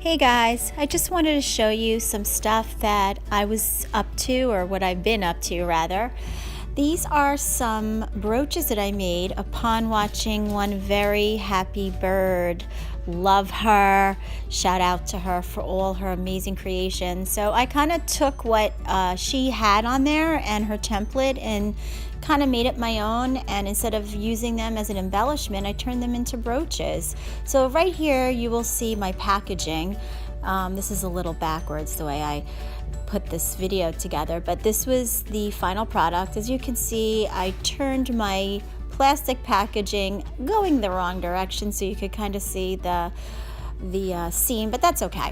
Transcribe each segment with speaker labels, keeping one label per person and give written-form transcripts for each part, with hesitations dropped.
Speaker 1: Hey guys, I just wanted to show you some stuff that I was up to, or what I've been up to rather. These are some brooches that I made upon watching One Very Happy Bird. Love her. Shout out to her for all her amazing creations. So I kind of took what she had on there and her template and kind of made it my own, and instead of using them as an embellishment, I turned them into brooches. So right here you will see my packaging. This is a little backwards the way I put this video together, but this was the final product. As you can see, I turned my plastic packaging going the wrong direction so you could kind of see the seam, but that's okay.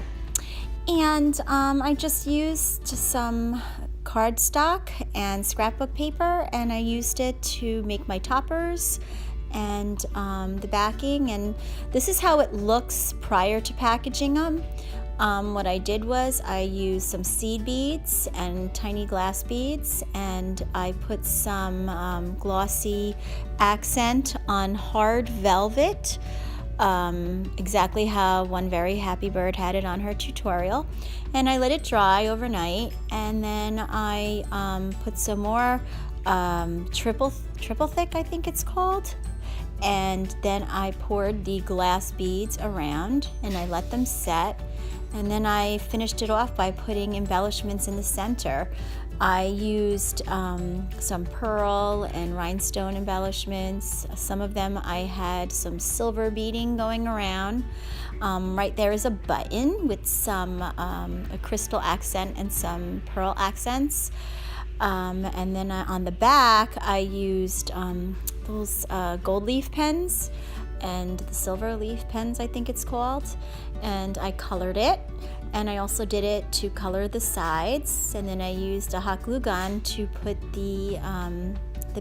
Speaker 1: And I just used some cardstock and scrapbook paper, and I used it to make my toppers and the backing, and this is how it looks prior to packaging them. What I did was I used some seed beads and tiny glass beads, and I put some glossy accent on hard velvet, exactly how One Very Happy Bird had it on her tutorial, and I let it dry overnight, and then I put some more triple thick, I think it's called, and then I poured the glass beads around and I let them set, and then I finished it off by putting embellishments in the center. I used some pearl and rhinestone embellishments. Some of them I had some silver beading going around. Right there is a button with some a crystal accent and some pearl accents. And then on the back I used those gold leaf pens and the silver leaf pens, I think it's called, and I colored it. And I also did it to color the sides, and then I used a hot glue gun to put the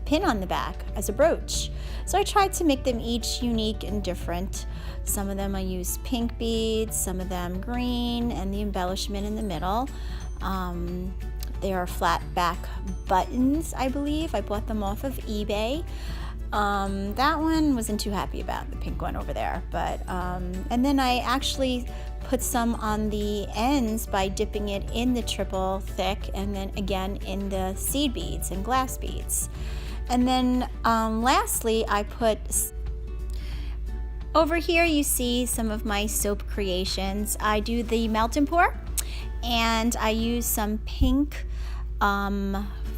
Speaker 1: pin on the back as a brooch. So I tried to make them each unique and different. Some of them I used pink beads, some of them green, and the embellishment in the middle. They are flat back buttons, I believe. I bought them off of eBay. That one wasn't too happy about, the pink one over there, but and then I actually put some on the ends by dipping it in the triple thick, and then again in the seed beads and glass beads. And then lastly I put over here, you see some of my soap creations. I do the melt and pour, and I use some pink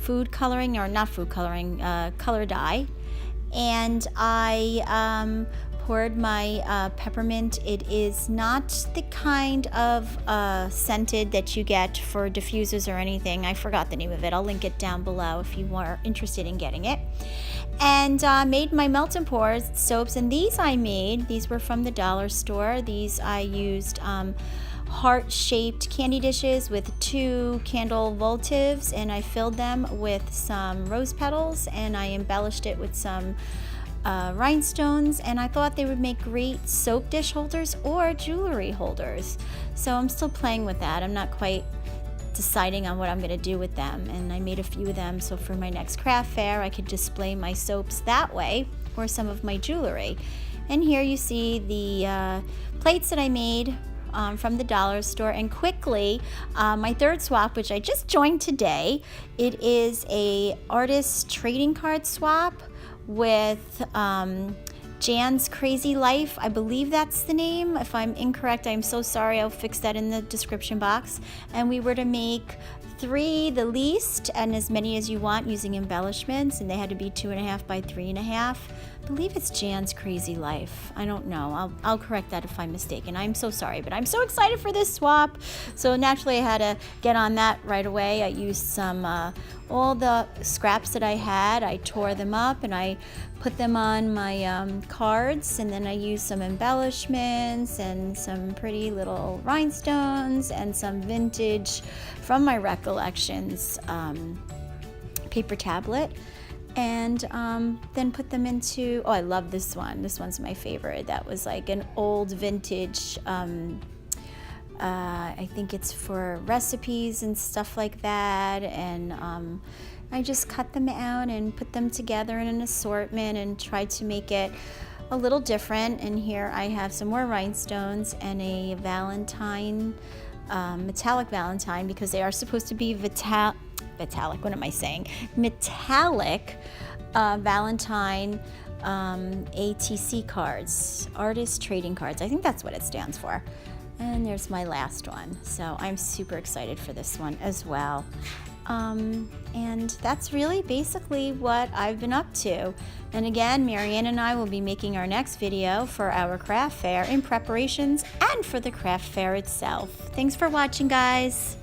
Speaker 1: food coloring, or not food coloring, color dye, and I poured my peppermint. It is not the kind of scented that you get for diffusers or anything. I forgot the name of it. I'll link it down below if you are interested in getting it. And made my melt and pour soaps, and these were from the dollar store. These I used heart-shaped candy dishes with 2 candle votives, and I filled them with some rose petals, and I embellished it with some rhinestones, and I thought they would make great soap dish holders or jewelry holders. So I'm still playing with that. I'm not quite deciding on what I'm going to do with them, and I made a few of them so for my next craft fair I could display my soaps that way, or some of my jewelry. And here you see the plates that I made from the dollar store. And quickly, my third swap, which I just joined today, it is a artist trading card swap with Jan's Crazy Life. I believe that's the name. If I'm incorrect, I'm so sorry. I'll fix that in the description box. And we were to make 3 the least, and as many as you want using embellishments, and they had to be 2.5 by 3.5. I believe it's Jan's Crazy Life. I don't know. I'll correct that if I'm mistaken. I'm so sorry, but I'm so excited for this swap. So naturally I had to get on that right away. I used some all the scraps that I had. I tore them up and I put them on my cards, and then I used some embellishments and some pretty little rhinestones and some vintage from my recollections paper tablet, and then put them into, oh, I love this one. This one's my favorite. That was like an old vintage, I think it's for recipes and stuff like that, and I just cut them out and put them together in an assortment and tried to make it a little different. And here I have some more rhinestones and a Valentine, metallic Valentine, because they are supposed to be metallic, what am I saying? Metallic Valentine ATC cards, artist trading cards. I think that's what it stands for. And there's my last one. So I'm super excited for this one as well. And that's really basically what I've been up to. And again, Marianne and I will be making our next video for our craft fair in preparations and for the craft fair itself. Thanks for watching, guys.